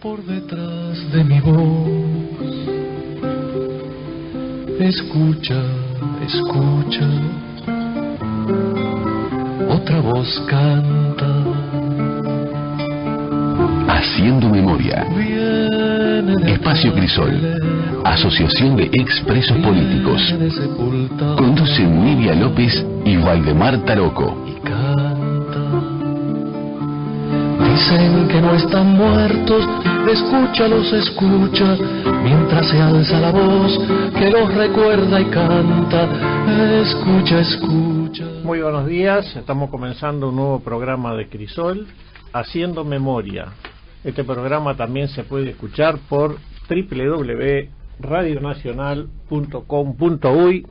Por detrás de mi voz, escucha, escucha, otra voz canta. Haciendo memoria. Espacio Crisol, Asociación de Expresos Políticos. Conducen Nidia López y Valdemar Taroco. Dicen que no están muertos, escúchalos, escucha, mientras se alza la voz que los recuerda y canta. Escucha, escucha. Muy buenos días, estamos comenzando un nuevo programa de Crisol, Haciendo Memoria. Este programa también se puede escuchar por www.radionacional.com.uy,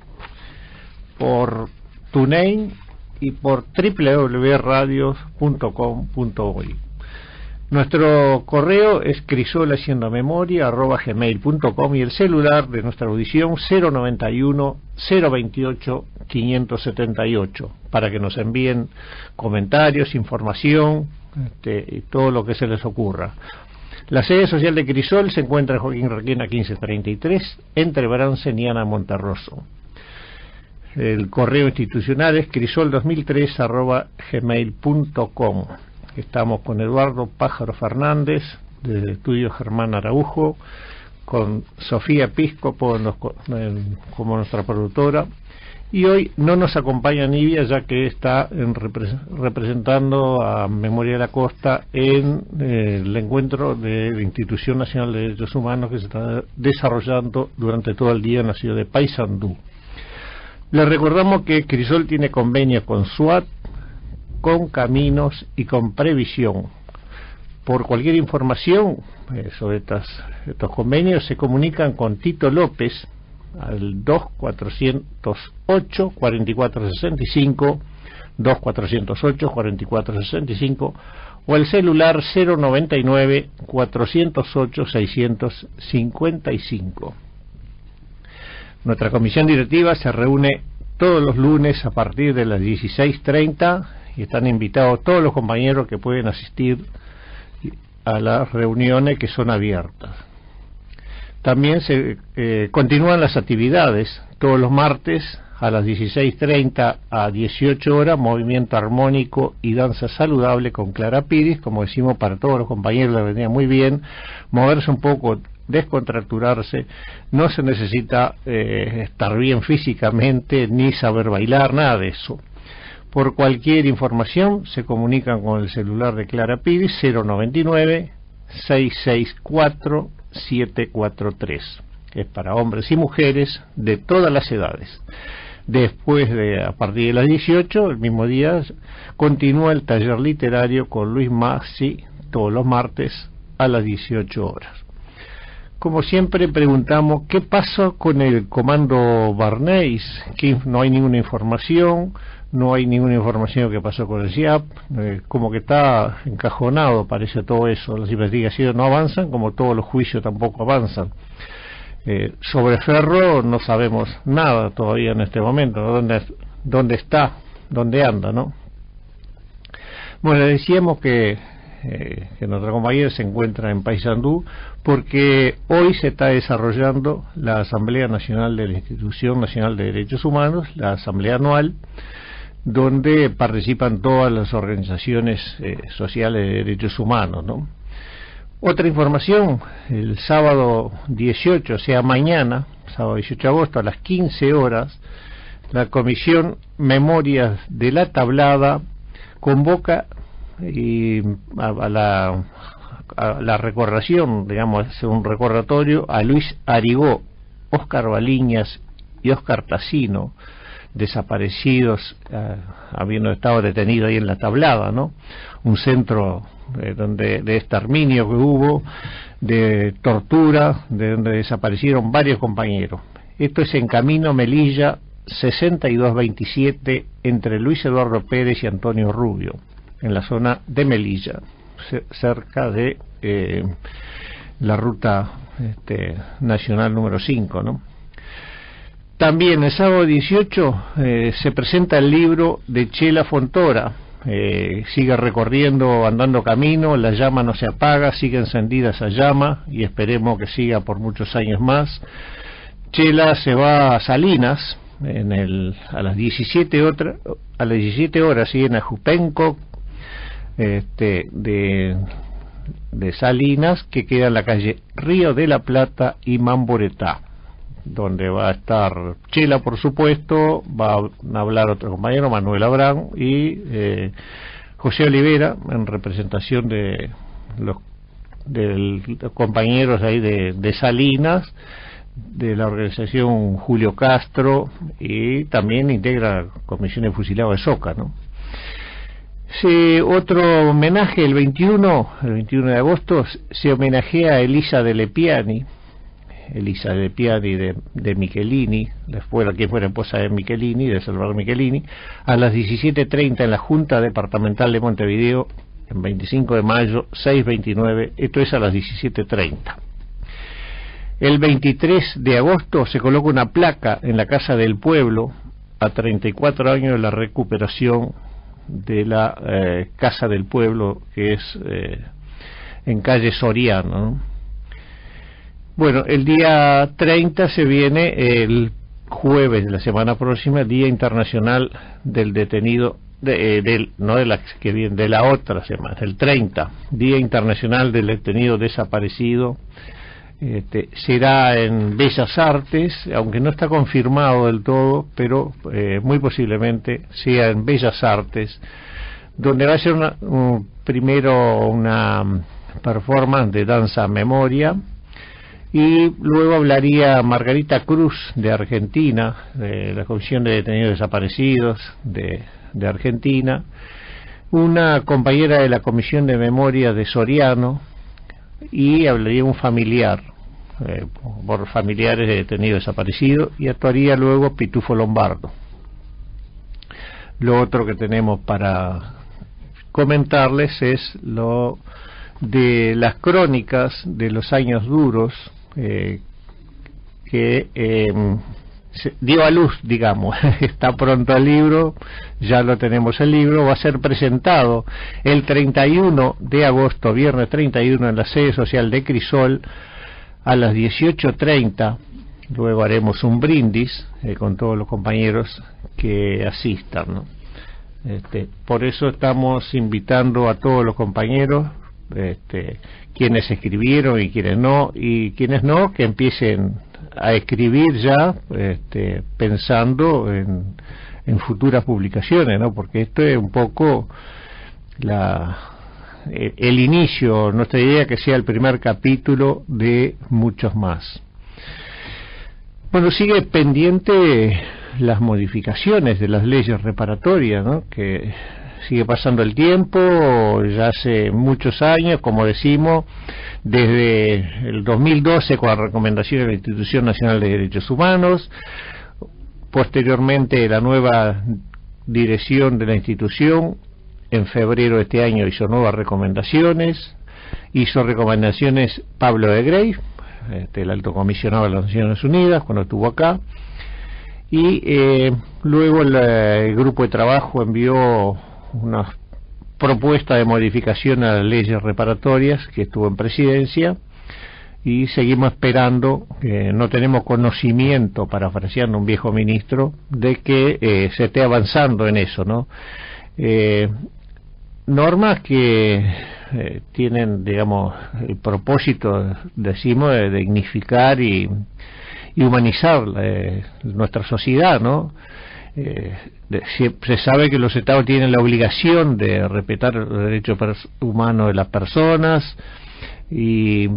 por TuneIn y por www.radios.com.uy. Nuestro correo es crisolhaciendomemoria@gmail.com y el celular de nuestra audición 091 028 578 para que nos envíen comentarios, información y todo lo que se les ocurra. La sede social de Crisol se encuentra en Joaquín Requena 1533 entre Bransen y Ana Monterroso. El correo institucional es crisol2003@gmail.com. Estamos con Eduardo Pájaro Fernández del estudio Germán Araujo, con Sofía Piscopo como nuestra productora, y hoy no nos acompaña Nidia, ya que está representando a Memoria de la Costa en el encuentro de la Institución Nacional de Derechos Humanos que se está desarrollando durante todo el día en la ciudad de Paysandú. Les recordamos que Crisol tiene convenio con SUAT, con Caminos y con Previsión. Por cualquier información sobre estos convenios se comunican con Tito López al 2408 4465, 2408 4465, o al celular 099 408 655. Nuestra comisión directiva se reúne todos los lunes a partir de las 16:30 y están invitados todos los compañeros que pueden asistir a las reuniones que son abiertas. También se continúan las actividades todos los martes a las 16:30 a 18 horas, movimiento armónico y danza saludable con Clara Piris, como decimos, para todos los compañeros les vendría muy bien moverse un poco, descontracturarse. No se necesita estar bien físicamente ni saber bailar, nada de eso. Por cualquier información se comunican con el celular de Clara Piris 099 664 743, que es para hombres y mujeres de todas las edades. Después a partir de las 18, el mismo día, continúa el taller literario con Luis Massi todos los martes a las 18 horas. Como siempre preguntamos qué pasó con el comando Barneys, que no hay ninguna información, que pasó con el CIAP, como que está encajonado parece todo eso, las investigaciones no avanzan, como todos los juicios tampoco avanzan. Sobre Ferro no sabemos nada todavía en este momento, ¿no? ¿Dónde está? ¿Dónde anda? ¿No? Bueno, le decíamos que nuestra compañera se encuentra en Paysandú porque hoy se está desarrollando la Asamblea Nacional de la Institución Nacional de Derechos Humanos, la Asamblea Anual, donde participan todas las organizaciones sociales de derechos humanos, ¿no? Otra información, el sábado 18, o sea mañana, sábado 18 de agosto a las 15 horas, la Comisión Memorias de la Tablada convoca a la recordación, digamos, un recordatorio a Luis Arigó, Óscar Baliñas y Óscar Tassino, desaparecidos, habiendo estado detenidos ahí en la Tablada, ¿no? Un centro de exterminio que hubo, de tortura, de donde desaparecieron varios compañeros. Esto es en Camino Melilla 6227 entre Luis Eduardo Pérez y Antonio Rubio, en la zona de Melilla, cerca de la ruta nacional número 5, ¿no? También el sábado 18 se presenta el libro de Chela Fontora, sigue recorriendo, andando camino, la llama no se apaga, sigue encendida esa llama y esperemos que siga por muchos años más. Chela se va a Salinas a las 17 horas, sigue en Ajupenco, de Salinas, que queda en la calle Río de la Plata y Mamboretá, donde va a estar Chela, por supuesto, va a hablar otro compañero, Manuel Abraham, y José Olivera, en representación de los compañeros ahí de Salinas, de la organización Julio Castro, y también integra la Comisión de Fusilado de Soca, ¿no? Sí, otro homenaje, el 21 de agosto, se homenajea a Elisa de Lepiani de Michelini, quien fuera esposa de Michelini, de Salvador Michelini, a las 17:30 en la Junta Departamental de Montevideo, en 25 de mayo, 629, esto es a las 17:30. El 23 de agosto se coloca una placa en la Casa del Pueblo, a 34 años de la recuperación de la Casa del Pueblo, que es en calle Soriano, ¿no? Bueno, el día 30 se viene el jueves de la semana próxima, Día Internacional del Detenido, de la otra semana, el 30, Día Internacional del Detenido Desaparecido. Será en Bellas Artes, aunque no está confirmado del todo, pero muy posiblemente sea en Bellas Artes, donde va a ser primero una performance de danza memoria, y luego hablaría Margarita Cruz, de Argentina, de la Comisión de Detenidos Desaparecidos de Argentina, una compañera de la Comisión de Memoria de Soriano, y hablaría un familiar, por familiares de detenidos desaparecidos, y actuaría luego Pitufo Lombardo. Lo otro que tenemos para comentarles es lo de las crónicas de los años duros, que se dio a luz, digamos. Está pronto el libro, ya lo tenemos el libro, va a ser presentado el 31 de agosto, viernes 31, en la sede social de Crisol, a las 18:30. Luego haremos un brindis con todos los compañeros que asistan, ¿no? Por eso estamos invitando a todos los compañeros, quienes escribieron y quienes no, que empiecen a escribir ya, pensando en futuras publicaciones, ¿no? Porque esto es un poco el inicio, nuestra idea que sea el primer capítulo de muchos más. Bueno, sigue pendiente las modificaciones de las leyes reparatorias, ¿no? Que sigue pasando el tiempo, ya hace muchos años, como decimos, desde el 2012 con la recomendación de la Institución Nacional de Derechos Humanos, posteriormente la nueva dirección de la institución en febrero de este año hizo nuevas recomendaciones, Pablo de Grey, el alto comisionado de las Naciones Unidas, cuando estuvo acá, y luego el grupo de trabajo envió una propuesta de modificación a las leyes reparatorias, que estuvo en presidencia, y seguimos esperando, no tenemos conocimiento, parafraseando un viejo ministro, de que se esté avanzando en eso, ¿no? Normas que tienen, digamos, el propósito, decimos, de dignificar y humanizar nuestra sociedad, ¿no? Se sabe que los Estados tienen la obligación de respetar los derechos humanos de las personas y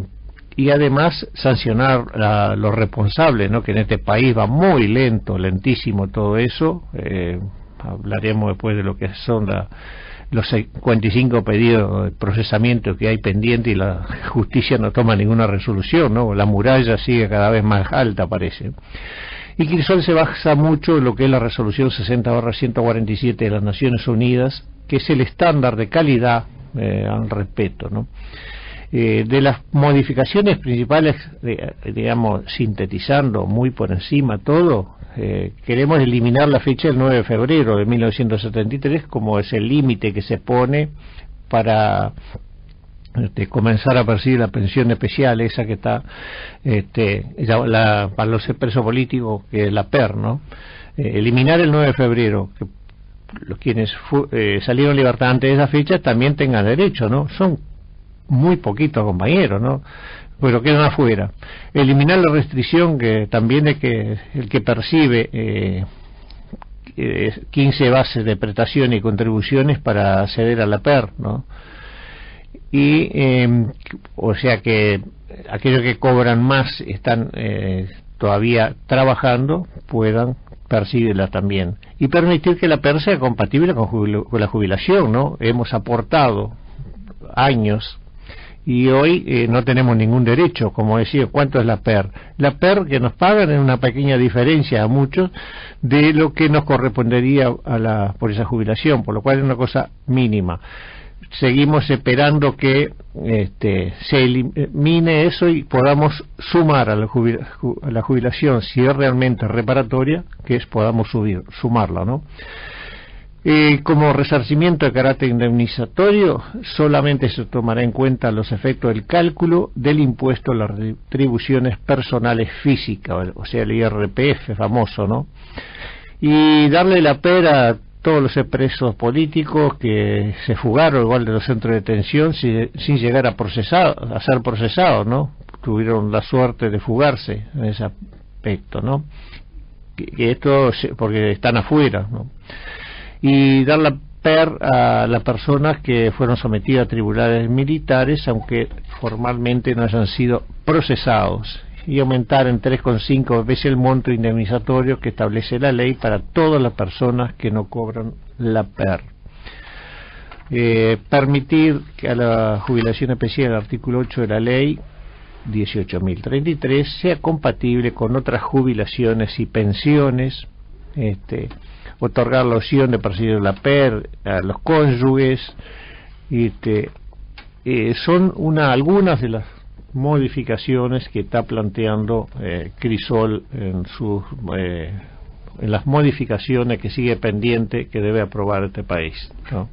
además sancionar a los responsables, ¿no? Que en este país va muy lentísimo todo eso. Hablaremos después de lo que son los 55 pedidos de procesamiento que hay pendiente, y la justicia no toma ninguna resolución, ¿no? La muralla sigue cada vez más alta, parece. Y Crisol se basa mucho en lo que es la resolución 60/147 de las Naciones Unidas, que es el estándar de calidad al respeto, ¿no? De las modificaciones principales, digamos, sintetizando muy por encima todo, queremos eliminar la fecha del 9 de febrero de 1973 como es el límite que se pone para comenzar a percibir la pensión especial, esa que está para los presos políticos, que es la PER, ¿no? Eliminar el 9 de febrero, que los quienes salieron en libertad antes de esa fecha también tengan derecho, ¿no? Son muy poquitos compañeros, ¿no? Pero quedan afuera. Eliminar la restricción que también es que el que percibe 15 bases de prestación y contribuciones para acceder a la PER, ¿no? Y o sea que aquellos que cobran más están todavía trabajando, puedan percibirla también, y permitir que la PER sea compatible con la jubilación, ¿no? Hemos aportado años y hoy no tenemos ningún derecho, como decía. ¿Cuánto es la PER? La PER que nos pagan es una pequeña diferencia a muchos de lo que nos correspondería por esa jubilación, por lo cual es una cosa mínima. Seguimos esperando que se elimine eso y podamos sumar a la jubilación, si es realmente reparatoria, que podamos sumarla, ¿no? Como resarcimiento de carácter indemnizatorio, solamente se tomará en cuenta los efectos del cálculo del impuesto a las retribuciones personales físicas, o sea, el IRPF famoso, ¿no? Y darle la PER a todos los presos políticos que se fugaron igual de los centros de detención sin llegar a ser procesados, ¿no? Tuvieron la suerte de fugarse en ese aspecto, ¿no? Que esto porque están afuera, ¿no? Y dar la PER a las personas que fueron sometidas a tribunales militares, aunque formalmente no hayan sido procesados, y aumentar en 3,5 veces el monto indemnizatorio que establece la ley para todas las personas que no cobran la PER. Permitir que a la jubilación especial del artículo 8 de la ley 18.033 sea compatible con otras jubilaciones y pensiones. Otorgar la opción de percibir la PER a los cónyuges. Son algunas de las modificaciones que está planteando Crisol en las modificaciones que sigue pendiente que debe aprobar este país, ¿no?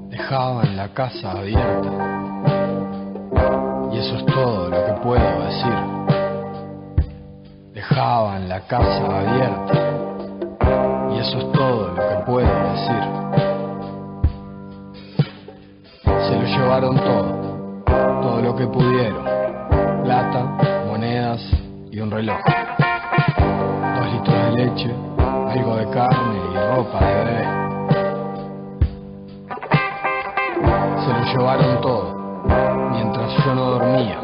Dejaban la casa abierta, y eso es todo lo que puedo decir. Dejaban la casa abierta, y eso es todo lo que puedo decir. Se lo llevaron todo lo que pudieron: plata, monedas y un reloj, 2 litros de leche, algo de carne y ropa de bebé. Se lo llevaron todo, mientras yo no dormía.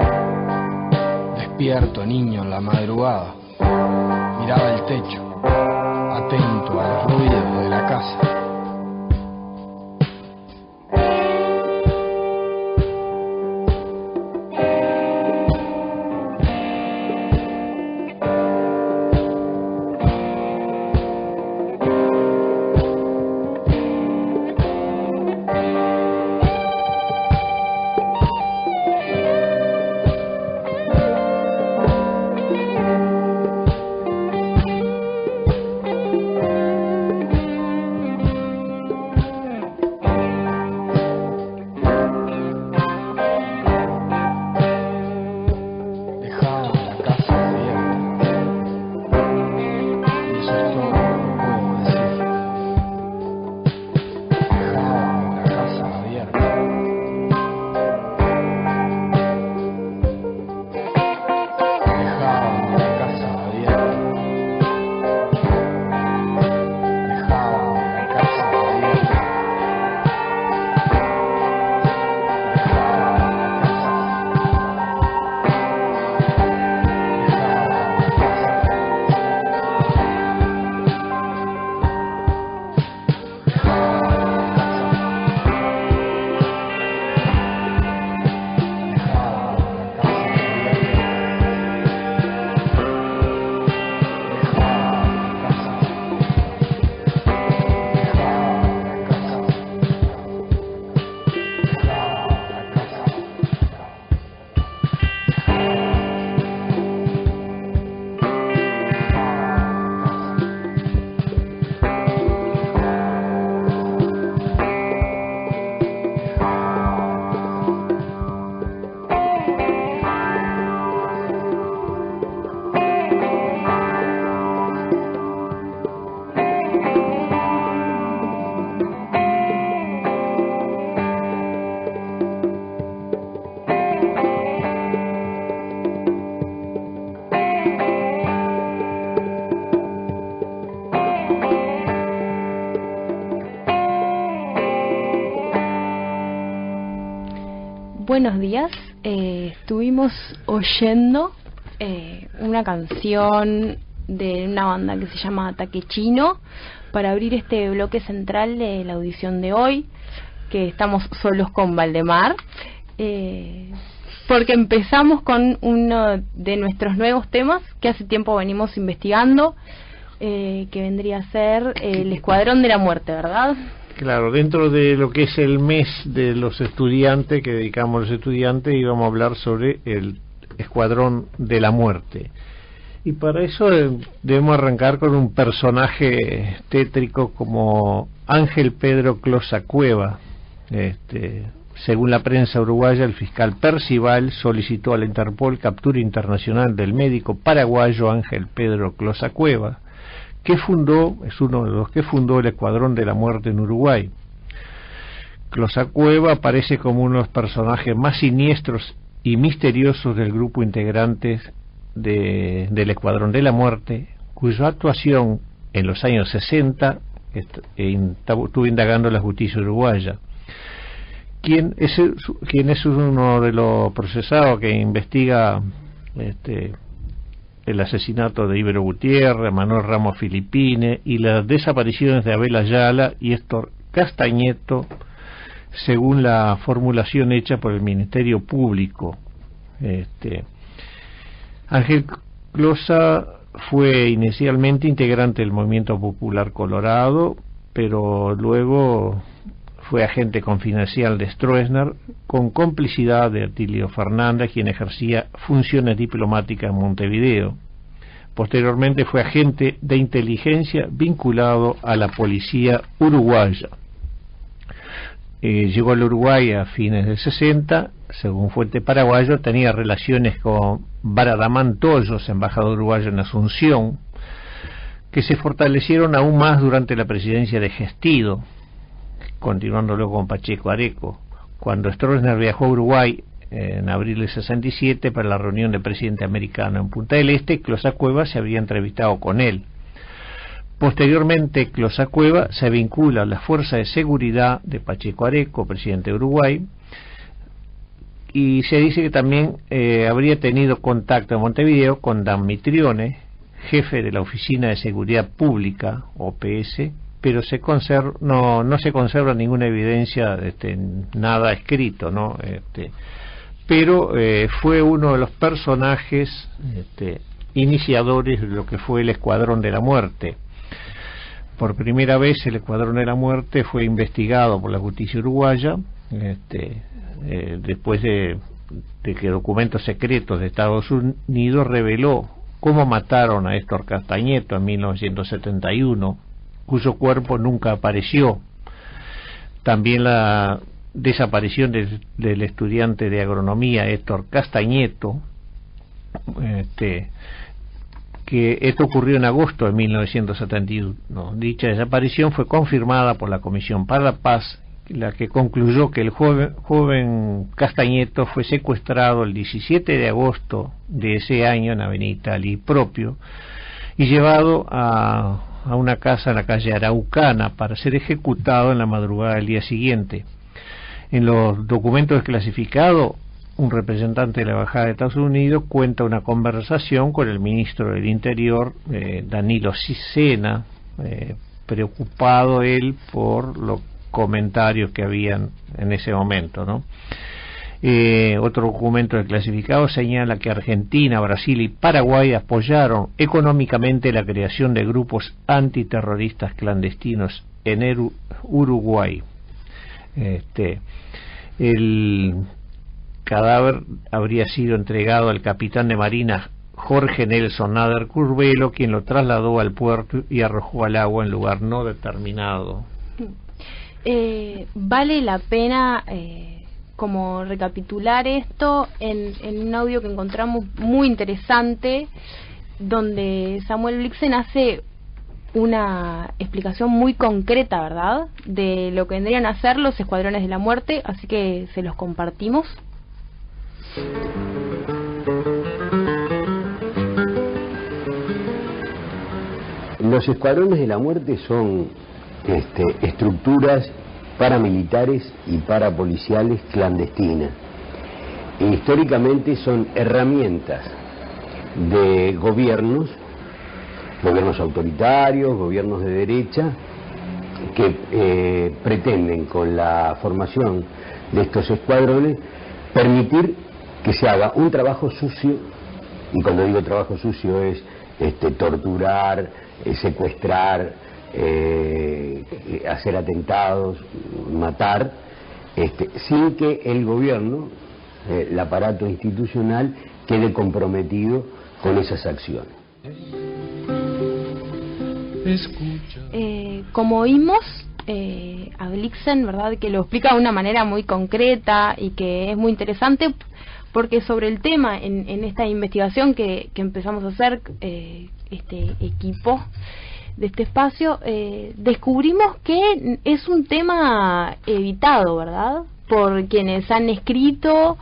Despierto, niño, en la madrugada, miraba el techo, atento a los ruidos de la casa. buenos días. Estuvimos oyendo una canción de una banda que se llama Ataque Chino para abrir este bloque central de la audición de hoy, que estamos solos con Valdemar, porque empezamos con uno de nuestros nuevos temas que hace tiempo venimos investigando, que vendría a ser el Escuadrón de la Muerte, ¿verdad? Claro, dentro de lo que es el mes de los estudiantes, que dedicamos a los estudiantes, íbamos a hablar sobre el Escuadrón de la Muerte. Y para eso debemos arrancar con un personaje tétrico como Ángel Pedro Closa Cueva. Según la prensa uruguaya, el fiscal Percival solicitó a la Interpol captura internacional del médico paraguayo Ángel Pedro Closa Cueva, que es uno de los que fundó el Escuadrón de la Muerte en Uruguay. Closa Cueva aparece como uno de los personajes más siniestros y misteriosos del grupo integrantes del Escuadrón de la Muerte, cuya actuación en los años 60 estuvo indagando la justicia uruguaya. ¿Quién es uno de los procesados que investiga el asesinato de Ibero Gutiérrez, Manuel Ramos Filipine y las desapariciones de Abel Ayala y Héctor Castañeto, según la formulación hecha por el Ministerio Público? Ángel Closa fue inicialmente integrante del Movimiento Popular Colorado, pero luego fue agente confidencial de Stroessner, con complicidad de Atilio Fernández, quien ejercía funciones diplomáticas en Montevideo. Posteriormente fue agente de inteligencia vinculado a la policía uruguaya. Llegó al Uruguay a fines del 60, según fuente paraguayo, tenía relaciones con Baradamán Tollos, embajador uruguayo en Asunción, que se fortalecieron aún más durante la presidencia de Gestido, continuando luego con Pacheco Areco. Cuando Stroessner viajó a Uruguay en abril del 67 para la reunión del presidente americano en Punta del Este, Closa Cueva se había entrevistado con él. Posteriormente, Closa Cueva se vincula a la fuerza de seguridad de Pacheco Areco, presidente de Uruguay, y se dice que también habría tenido contacto en Montevideo con Dan Mitrione, jefe de la Oficina de Seguridad Pública, OPS, pero no se conserva ninguna evidencia, nada escrito, ¿no? Pero fue uno de los personajes iniciadores de lo que fue el Escuadrón de la Muerte. Por primera vez el Escuadrón de la Muerte fue investigado por la justicia uruguaya, después de que documentos secretos de Estados Unidos reveló cómo mataron a Héctor Castañeto en 1971, cuyo cuerpo nunca apareció. También la desaparición del estudiante de agronomía Héctor Castañeto, que esto ocurrió en agosto de 1971. Dicha desaparición fue confirmada por la Comisión para la Paz, la que concluyó que el joven Castañeto fue secuestrado el 17 de agosto de ese año en Avenida Italia propio y llevado a una casa en la calle Araucana para ser ejecutado en la madrugada del día siguiente. En los documentos desclasificados, un representante de la Embajada de Estados Unidos cuenta una conversación con el ministro del Interior, Danilo Sicena, preocupado él por los comentarios que habían en ese momento, ¿no? Otro documento desclasificado señala que Argentina, Brasil y Paraguay apoyaron económicamente la creación de grupos antiterroristas clandestinos en Uruguay. El cadáver habría sido entregado al capitán de marina Jorge Nelson Nader Curvelo, quien lo trasladó al puerto y arrojó al agua en lugar no determinado. Vale la pena como recapitular esto en un audio que encontramos muy interesante, donde Samuel Blixen hace una explicación muy concreta, ¿verdad?, de lo que vendrían a ser los Escuadrones de la Muerte, así que se los compartimos. Los Escuadrones de la Muerte son estructuras paramilitares y parapoliciales clandestinas históricamente son herramientas de gobiernos autoritarios, gobiernos de derecha, que pretenden con la formación de estos escuadrones permitir que se haga un trabajo sucio, y cuando digo trabajo sucio es torturar, secuestrar, hacer atentados, matar, sin que el gobierno, el aparato institucional, quede comprometido con esas acciones. Como oímos a Blixen, ¿verdad?, que lo explica de una manera muy concreta y que es muy interesante, porque sobre el tema, en esta investigación que empezamos a hacer, este equipo de este espacio, descubrimos que es un tema evitado, ¿verdad?, por quienes han escrito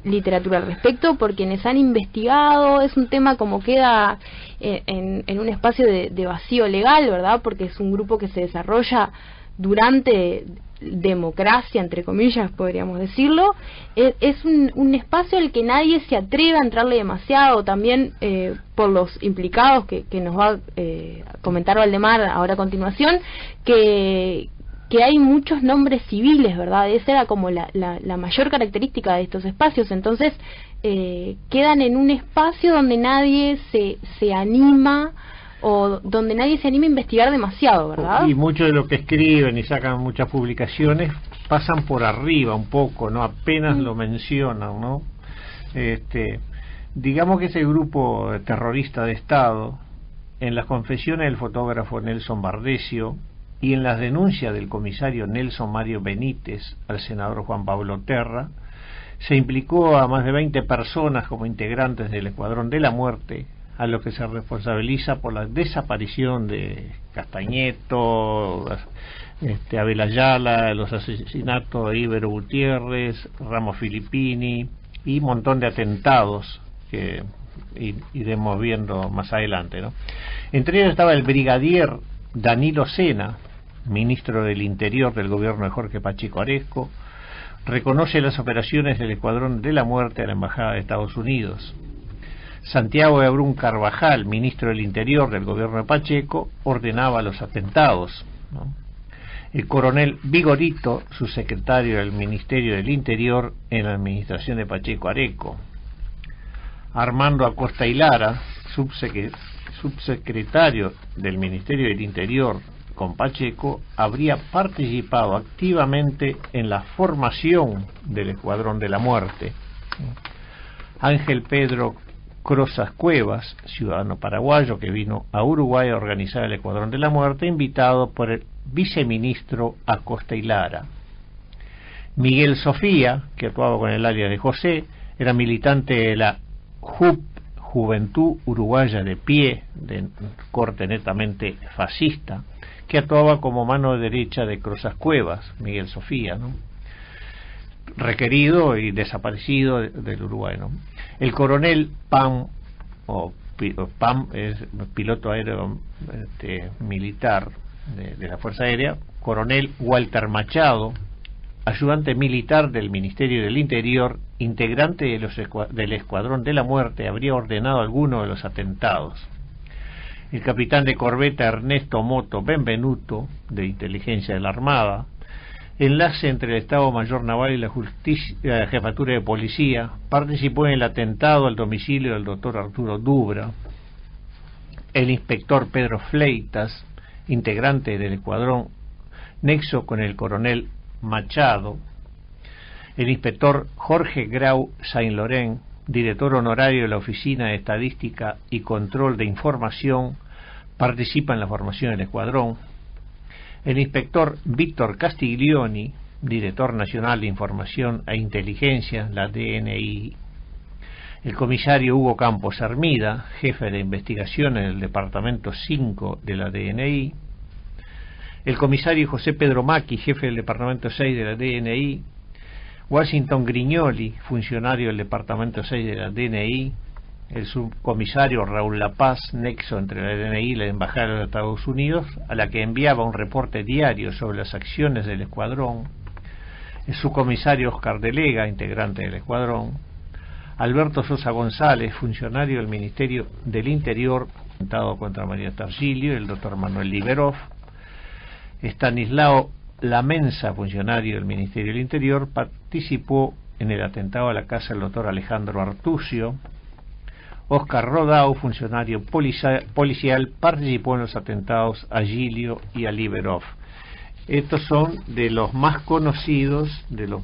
literatura al respecto, por quienes han investigado. Es un tema como queda en un espacio de vacío legal, ¿verdad?, porque es un grupo que se desarrolla durante democracia, entre comillas, podríamos decirlo. Es un espacio al que nadie se atreve a entrarle demasiado, también por los implicados que nos va a comentar Valdemar ahora a continuación, que hay muchos nombres civiles, ¿verdad? Esa era como la mayor característica de estos espacios. Entonces quedan en un espacio donde nadie se anima, o donde nadie se anima a investigar demasiado, ¿verdad? Y mucho de lo que escriben y sacan muchas publicaciones pasan por arriba un poco, ¿no? Apenas lo mencionan, ¿no? Digamos que ese grupo terrorista de Estado, en las confesiones del fotógrafo Nelson Bardesio y en las denuncias del comisario Nelson Mario Benítez al senador Juan Pablo Terra, se implicó a más de 20 personas como integrantes del Escuadrón de la Muerte, a lo que se responsabiliza por la desaparición de Castañeto, Abel Ayala, los asesinatos de Ibero Gutiérrez, Ramos Filippini y un montón de atentados que iremos viendo más adelante, ¿no? Entre ellos estaba el brigadier Danilo Sena, ministro del Interior del gobierno de Jorge Pacheco Aresco. Reconoce las operaciones del Escuadrón de la Muerte a la Embajada de Estados Unidos. Santiago de Abrún Carvajal, ministro del Interior del gobierno de Pacheco, ordenaba los atentados, ¿no? El coronel Vigorito, subsecretario del Ministerio del Interior en la administración de Pacheco Areco. Armando Acosta y Lara, subsecretario del Ministerio del Interior con Pacheco, habría participado activamente en la formación del Escuadrón de la Muerte. Ángel Pedro Crozas Cuevas, ciudadano paraguayo que vino a Uruguay a organizar el Escuadrón de la Muerte, invitado por el viceministro Acosta y Lara. Miguel Sofía, que actuaba con el alias de José, era militante de la JUP, Juventud Uruguaya de Pie, de corte netamente fascista, que actuaba como mano derecha de Crozas Cuevas, Miguel Sofía, ¿no?, requerido y desaparecido del Uruguay, ¿no? El coronel Pam es piloto aéreo militar de la Fuerza Aérea. Coronel Walter Machado, ayudante militar del Ministerio del Interior, integrante del Escuadrón de la Muerte, habría ordenado algunos de los atentados. El capitán de corbeta Ernesto Moto Benvenuto, de Inteligencia de la Armada, enlace entre el Estado Mayor Naval y la Jefatura de Policía, participó en el atentado al domicilio del doctor Arturo Dubra. El inspector Pedro Fleitas, integrante del escuadrón, nexo con el coronel Machado. El inspector Jorge Grau Saint-Laurent, director honorario de la Oficina de Estadística y Control de Información, participa en la formación del escuadrón. El inspector Víctor Castiglioni, director nacional de Información e Inteligencia, la DNI. El comisario Hugo Campos Hermida, jefe de investigaciones del Departamento 5 de la DNI. El comisario José Pedro Maki, jefe del Departamento 6 de la DNI. Washington Grignoli, funcionario del Departamento 6 de la DNI. El subcomisario Raúl La Paz, nexo entre la DNI y la Embajada de Estados Unidos, a la que enviaba un reporte diario sobre las acciones del escuadrón. El subcomisario Oscar Delega, integrante del escuadrón. Alberto Sosa González, funcionario del Ministerio del Interior, atentado contra María Targilio, el doctor Manuel Liberov. Estanislao Lamensa, funcionario del Ministerio del Interior, participó en el atentado a la casa del doctor Alejandro Artucio. Oscar Rodau, funcionario policial, participó en los atentados a Gilio y a Liberov. Estos son de los más conocidos, de los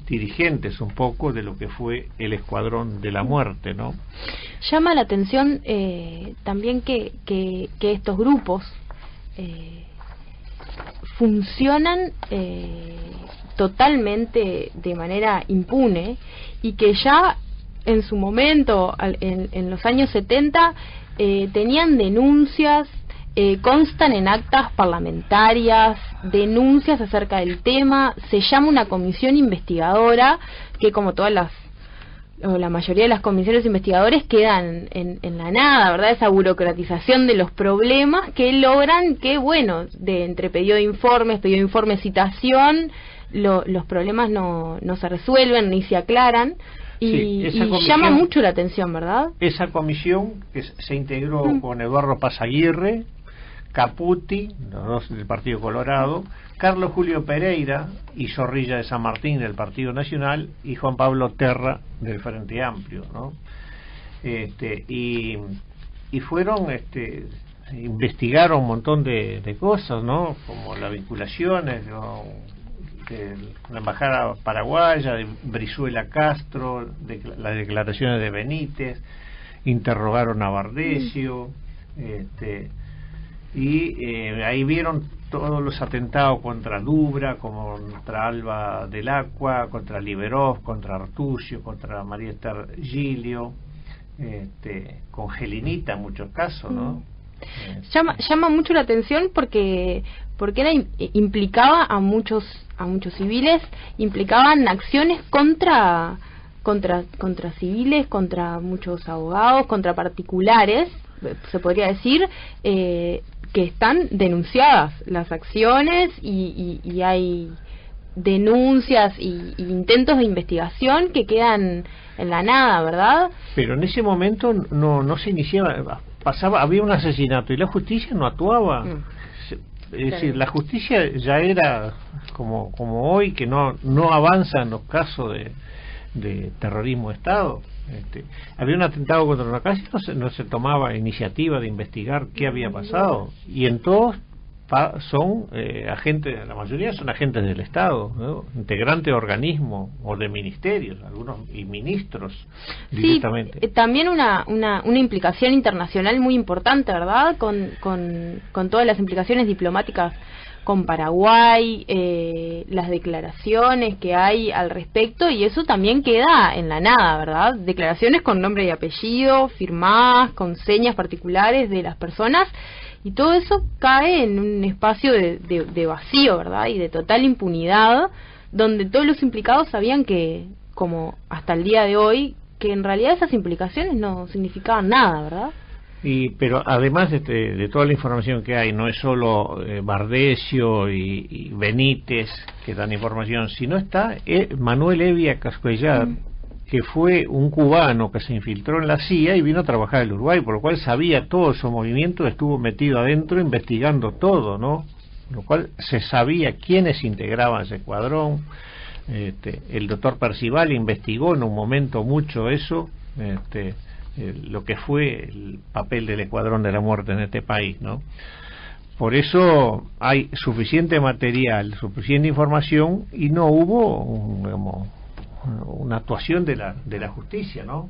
dirigentes un poco de lo que fue el Escuadrón de la Muerte, ¿no? Llama la atención también que estos grupos funcionan totalmente de manera impune, y que ya en su momento, en los años 70, tenían denuncias, constan en actas parlamentarias, denuncias acerca del tema. Se llama una comisión investigadora que, como la mayoría de las comisiones investigadoras, quedan en la nada, ¿verdad? Esa burocratización de los problemas que logran que, bueno, entre pedido de informes, citación, los problemas no se resuelven ni se aclaran. Y llama mucho la atención, ¿verdad? Esa comisión que se integró con Eduardo Pazaguirre, Caputi, los dos del Partido Colorado, Carlos Julio Pereira y Zorrilla de San Martín del Partido Nacional, y Juan Pablo Terra del Frente Amplio, ¿no? Y fueron, investigaron un montón de cosas, ¿no? Como las vinculaciones, ¿no?, de la embajada paraguaya, de Brizuela Castro, las declaraciones de Benítez, interrogaron a Bardesio, ahí vieron todos los atentados contra Dubra, contra Alba del Acua, contra Liberov, contra Artucio, contra María Esther Gilio, con Gelinita en muchos casos, ¿no? Llama mucho la atención porque implicaba a muchos civiles, implicaban acciones contra civiles, contra muchos abogados, contra particulares, se podría decir, que están denunciadas las acciones, y hay denuncias y intentos de investigación que quedan en la nada, ¿verdad? Pero en ese momento no se iniciaba, había un asesinato y la justicia no actuaba. Es decir, la justicia ya era como hoy, que no avanza en los casos de terrorismo de Estado. Había un atentado contra una casa y no se tomaba iniciativa de investigar qué había pasado, y en todos son agentes, la mayoría son agentes del Estado, ¿no?, integrantes de organismos o de ministerios, algunos y ministros directamente. Sí, también una implicación internacional muy importante, ¿verdad? Con todas las implicaciones diplomáticas con Paraguay, las declaraciones que hay al respecto, y eso también queda en la nada, ¿verdad? Declaraciones con nombre y apellido, firmadas, con señas particulares de las personas, y todo eso cae en un espacio de vacío, ¿verdad? Y de total impunidad, donde todos los implicados sabían que, como hasta el día de hoy, que en realidad esas implicaciones no significaban nada, ¿verdad? Pero además de toda la información que hay, no es solo Bardesio y Benítez que dan información, sino está Manuel Evia Cascuellar, que fue un cubano que se infiltró en la CIA y vino a trabajar en el Uruguay, por lo cual sabía todo su movimiento, estuvo metido adentro investigando todo, ¿no? Lo cual se sabía quiénes integraban ese escuadrón. El doctor Percival investigó en un momento mucho eso, lo que fue el papel del Escuadrón de la Muerte en este país, ¿no? Por eso hay suficiente material, suficiente información, y no hubo una actuación de la justicia, ¿no?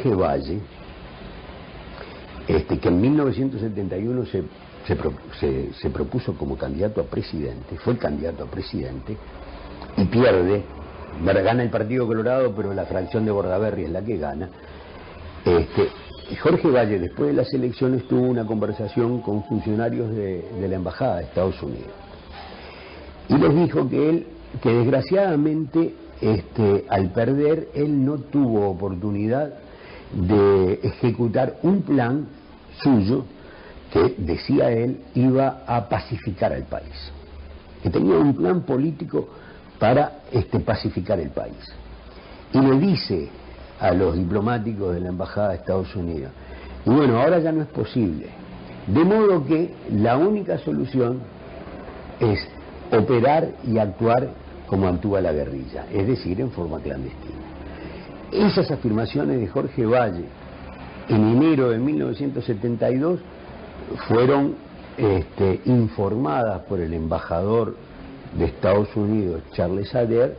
Jorge Valle, que en 1971 se propuso como candidato a presidente, fue candidato a presidente y pierde, gana el Partido Colorado, pero la fracción de Bordaberry es la que gana. Jorge Valle, después de las elecciones, tuvo una conversación con funcionarios de la Embajada de Estados Unidos y les dijo que desgraciadamente al perder él no tuvo oportunidad de ejecutar un plan suyo que, decía él, iba a pacificar al país, que tenía un plan político para pacificar el país. Y le dice a los diplomáticos de la Embajada de Estados Unidos, y bueno, ahora ya no es posible, de modo que la única solución es operar y actuar como actúa la guerrilla, es decir, en forma clandestina. Esas afirmaciones de Jorge Valle en enero de 1972 fueron informadas por el embajador de Estados Unidos, Charles Adair,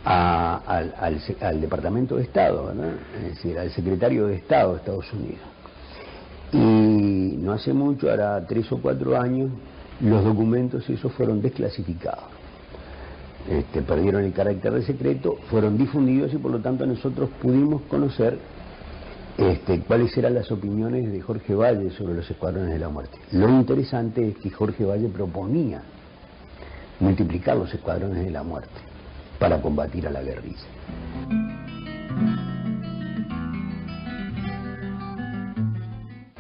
al Departamento de Estado, ¿verdad? Es decir, al secretario de Estado de Estados Unidos. Y no hace mucho, hará 3 o 4 años, los documentos esos fueron desclasificados. Perdieron el carácter de secreto, fueron difundidos y por lo tanto nosotros pudimos conocer cuáles eran las opiniones de Jorge Valle sobre los escuadrones de la muerte. Lo interesante es que Jorge Valle proponía multiplicar los escuadrones de la muerte para combatir a la guerrilla.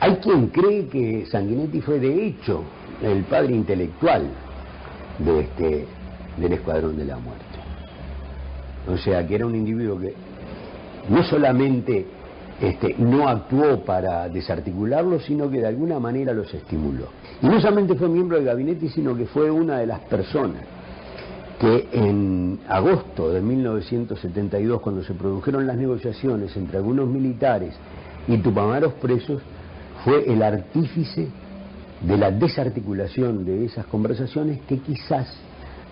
Hay quien cree que Sanguinetti fue de hecho el padre intelectual del Escuadrón de la Muerte. O sea, que era un individuo que no solamente no actuó para desarticularlos, sino que de alguna manera los estimuló. Y no solamente fue miembro del gabinete, sino que fue una de las personas que en agosto de 1972, cuando se produjeron las negociaciones entre algunos militares y tupamaros presos, fue el artífice de la desarticulación de esas conversaciones, que quizás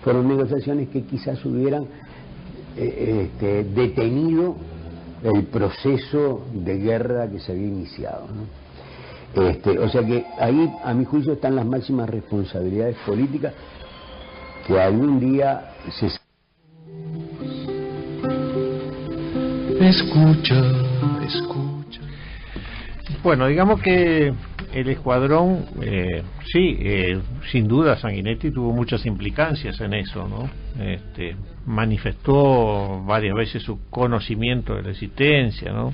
fueron negociaciones que quizás hubieran detenido el proceso de guerra que se había iniciado, ¿no? O sea que ahí, a mi juicio, están las máximas responsabilidades políticas que algún día se... Escucha. Bueno, digamos que el escuadrón, sin duda Sanguinetti tuvo muchas implicancias en eso, ¿no? Manifestó varias veces su conocimiento de la existencia, ¿no?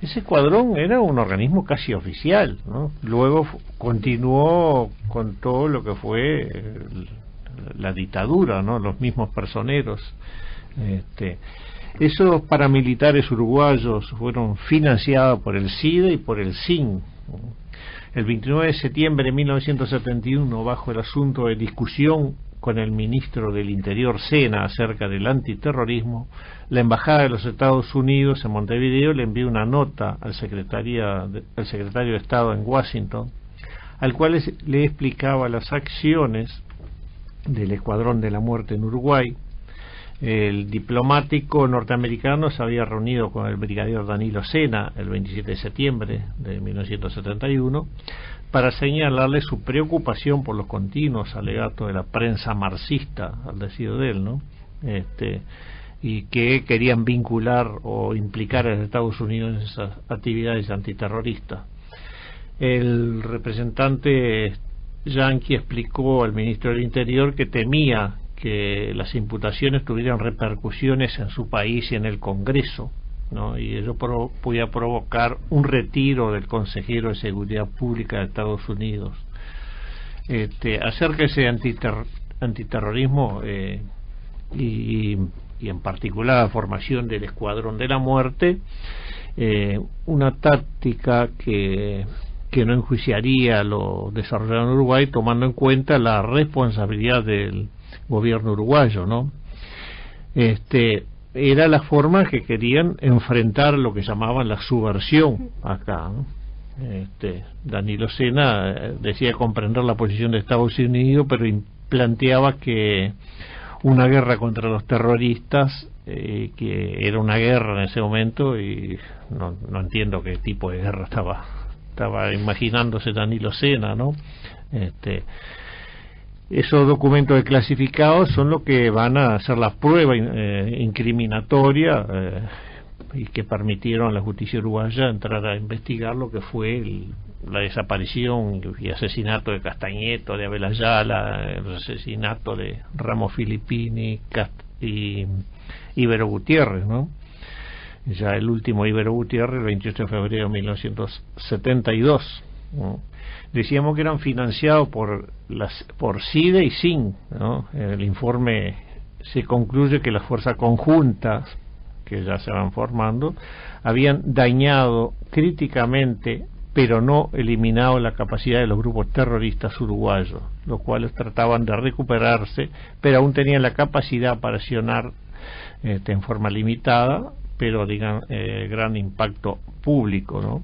Ese escuadrón era un organismo casi oficial, ¿no? Luego continuó con todo lo que fue la dictadura, ¿no? Los mismos personeros. Esos paramilitares uruguayos fueron financiados por el CIDE y por el SIN. El 29 de septiembre de 1971, bajo el asunto de discusión con el ministro del Interior Sena acerca del antiterrorismo, la Embajada de los Estados Unidos en Montevideo le envió una nota al secretario de Estado en Washington, al cual le explicaba las acciones del Escuadrón de la Muerte en Uruguay. El diplomático norteamericano se había reunido con el brigadier Danilo Sena el 27 de septiembre de 1971 para señalarle su preocupación por los continuos alegatos de la prensa marxista, al decir de él, ¿no? Y que querían vincular o implicar a los Estados Unidos en esas actividades antiterroristas. El representante yanqui explicó al ministro del Interior que temía que las imputaciones tuvieran repercusiones en su país y en el Congreso, ¿no? Y ello podía provocar un retiro del consejero de Seguridad Pública de Estados Unidos. Acerca de ese antiterrorismo y en particular la formación del Escuadrón de la Muerte, una táctica que no enjuiciaría lo desarrollado en Uruguay, tomando en cuenta la responsabilidad del gobierno uruguayo, ¿no? Era la forma que querían enfrentar lo que llamaban la subversión acá, ¿no? Danilo Sena decía comprender la posición de Estados Unidos, pero planteaba que una guerra contra los terroristas que era una guerra en ese momento, y no entiendo qué tipo de guerra estaba imaginándose Danilo Sena, ¿no? Esos documentos desclasificados son los que van a hacer la prueba incriminatoria y que permitieron a la justicia uruguaya entrar a investigar lo que fue la desaparición y asesinato de Castañeto, de Abel Ayala, el asesinato de Ramos Filippini y Ibero Gutiérrez, ¿no? Ya el último Ibero Gutiérrez, el 28 de febrero de 1972, ¿no? Decíamos que eran financiados por CIDE y SIN, ¿no? El informe se concluye que las fuerzas conjuntas que ya se van formando habían dañado críticamente, pero no eliminado la capacidad de los grupos terroristas uruguayos, los cuales trataban de recuperarse, pero aún tenían la capacidad para accionar en forma limitada, pero digan gran impacto público, ¿no?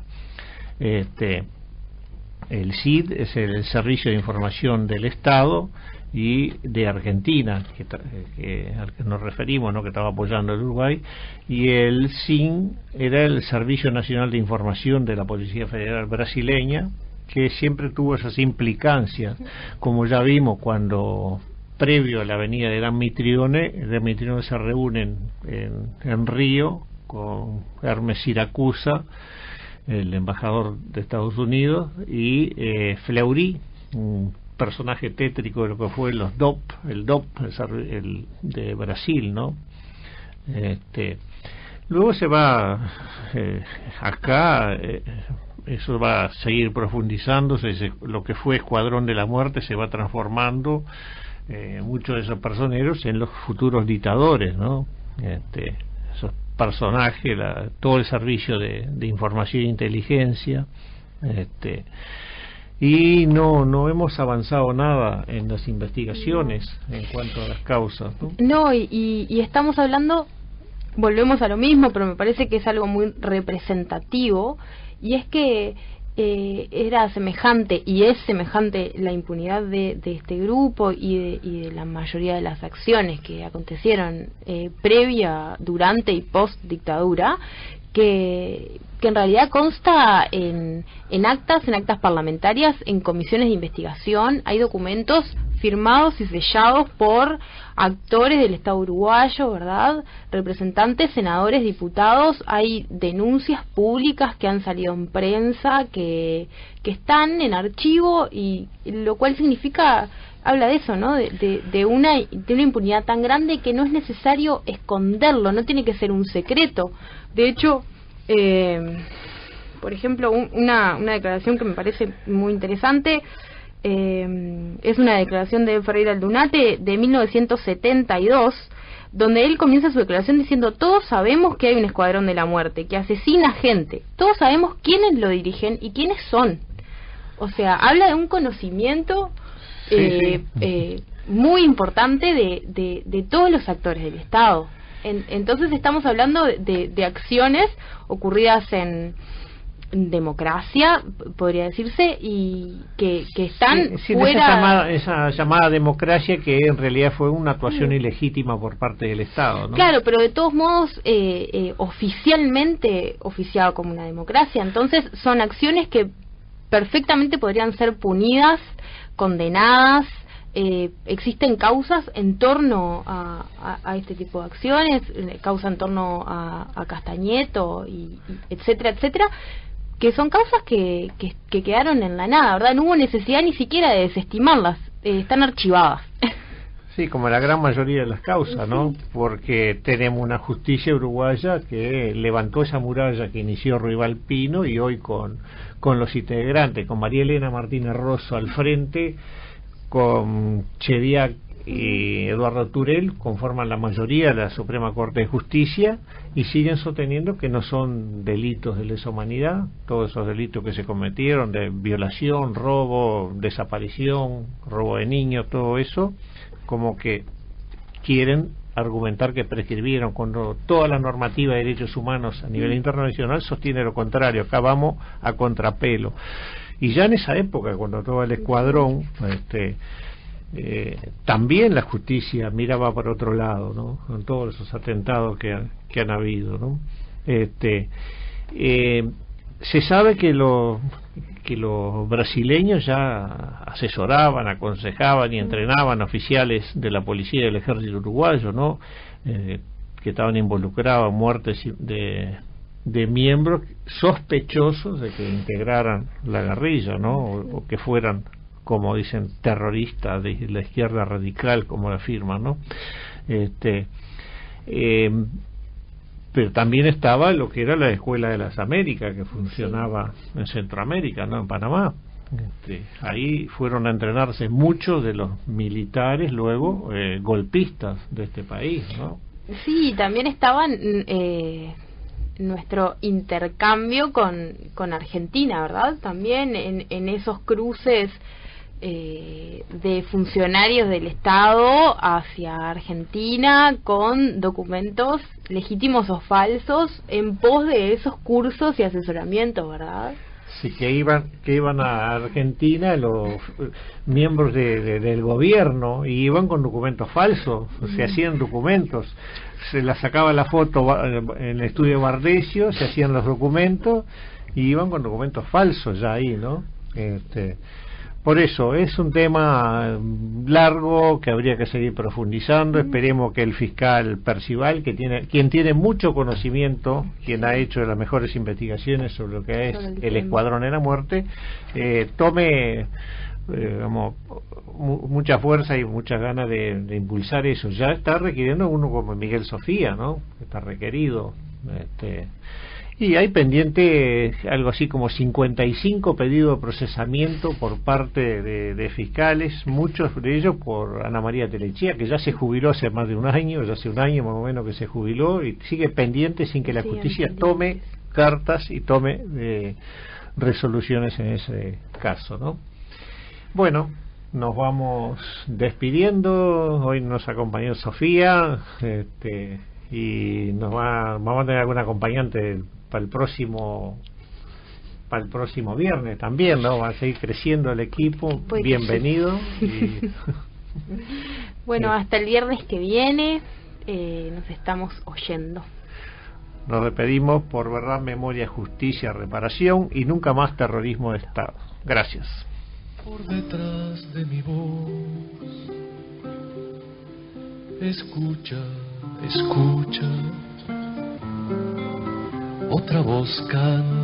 El CID es el Servicio de Información del Estado y de Argentina, al que nos referimos, ¿no? Que estaba apoyando el Uruguay, y el SIN era el Servicio Nacional de Información de la Policía Federal brasileña, que siempre tuvo esas implicancias, como ya vimos cuando previo a la avenida de Mitrione se reúnen en Río con Hermes Siracusa, el embajador de Estados Unidos, y Fleury, un personaje tétrico de lo que fue el DOP de Brasil, ¿no? Luego se va acá, eso va a seguir profundizándose, lo que fue Escuadrón de la Muerte se va transformando, muchos de esos personeros en los futuros dictadores, ¿no? Esos personajes, todo el servicio de información e inteligencia, y no hemos avanzado nada en las investigaciones en cuanto a las causas, ¿no? No, y estamos hablando, volvemos a lo mismo, pero me parece que es algo muy representativo, y es que era semejante y es semejante la impunidad de este grupo y de la mayoría de las acciones que acontecieron previa, durante y post dictadura, que en realidad consta en actas parlamentarias, en comisiones de investigación. Hay documentos firmados y sellados por actores del Estado uruguayo, ¿verdad? Representantes, senadores, diputados. Hay denuncias públicas que han salido en prensa, que están en archivo, y lo cual significa, habla de eso, ¿no? De una impunidad tan grande que no es necesario esconderlo, no tiene que ser un secreto. De hecho, por ejemplo, una declaración que me parece muy interesante, es una declaración de Ferreira Aldunate de 1972, donde él comienza su declaración diciendo: todos sabemos que hay un escuadrón de la muerte que asesina gente, todos sabemos quiénes lo dirigen y quiénes son. O sea, habla de un conocimiento muy importante de todos los actores del Estado. Entonces estamos hablando de acciones ocurridas en democracia, podría decirse, y que están fuera... Esa llamada democracia, que en realidad fue una actuación ilegítima por parte del Estado, ¿no? Claro, pero de todos modos oficialmente oficiado como una democracia. Entonces son acciones que perfectamente podrían ser punidas, condenadas. Existen causas en torno a este tipo de acciones, causa en torno a Castañeto y etcétera, etcétera, que son causas que quedaron en la nada, ¿verdad? No hubo necesidad ni siquiera de desestimarlas, están archivadas. Sí, como la gran mayoría de las causas, ¿no? Porque tenemos una justicia uruguaya que levantó esa muralla que inició Ruibal Pino, y hoy con los integrantes, con María Elena Martínez Rosso al frente, con Chediak y Eduardo Turel, conforman la mayoría de la Suprema Corte de Justicia, y siguen sosteniendo que no son delitos de lesa humanidad todos esos delitos que se cometieron de violación, robo, desaparición, robo de niños, todo eso, como que quieren argumentar que prescribieron, cuando toda la normativa de derechos humanos a nivel internacional sostiene lo contrario. Acá vamos a contrapelo. Y ya en esa época, cuando todo el escuadrón también la justicia miraba por otro lado, ¿no? Con todos esos atentados que han habido, ¿no? Se sabe que los brasileños ya asesoraban, aconsejaban y entrenaban oficiales de la policía y del ejército uruguayo, ¿no? Que estaban involucrados en muertes de miembros sospechosos de que integraran la guerrilla, ¿no? O que fueran, como dicen, terroristas de la izquierda radical, como la afirman, ¿no? Pero también estaba lo que era la Escuela de las Américas, que funcionaba en Centroamérica, ¿no? En Panamá. Ahí fueron a entrenarse muchos de los militares luego golpistas de este país, ¿no? Sí, también estaban nuestro intercambio con Argentina, ¿verdad? También en esos cruces de funcionarios del Estado hacia Argentina con documentos legítimos o falsos en pos de esos cursos y asesoramientos, ¿verdad? Sí, que iban a Argentina los miembros del gobierno y iban con documentos falsos, se hacían documentos, se la sacaba la foto en el estudio Bardesio, se hacían los documentos y iban con documentos falsos ya ahí, ¿no? Por eso es un tema largo que habría que seguir profundizando. Esperemos que el fiscal Percival, quien tiene mucho conocimiento, quien ha hecho las mejores investigaciones sobre lo que es el Escuadrón de la Muerte, tome mucha fuerza y muchas ganas de impulsar eso. Ya está requiriendo uno como Miguel Sofía, ¿no? Está requerido. Y hay pendiente algo así como 55 pedidos de procesamiento por parte de fiscales, muchos de ellos por Ana María Telechea, que ya se jubiló hace más de un año, ya hace un año más o menos que se jubiló y sigue pendiente sin que la justicia tome cartas y tome resoluciones en ese caso, ¿no? Bueno, nos vamos despidiendo. Hoy nos acompañó Sofía, y vamos a tener algún acompañante para el próximo viernes también, ¿no? Va a seguir creciendo el equipo. Bienvenido. Bueno, hasta el viernes que viene nos estamos oyendo. Nos despedimos por Verdad, Memoria, Justicia, Reparación y nunca más terrorismo de Estado. Gracias. Por detrás de mi voz, escucha, escucha, otra voz canta.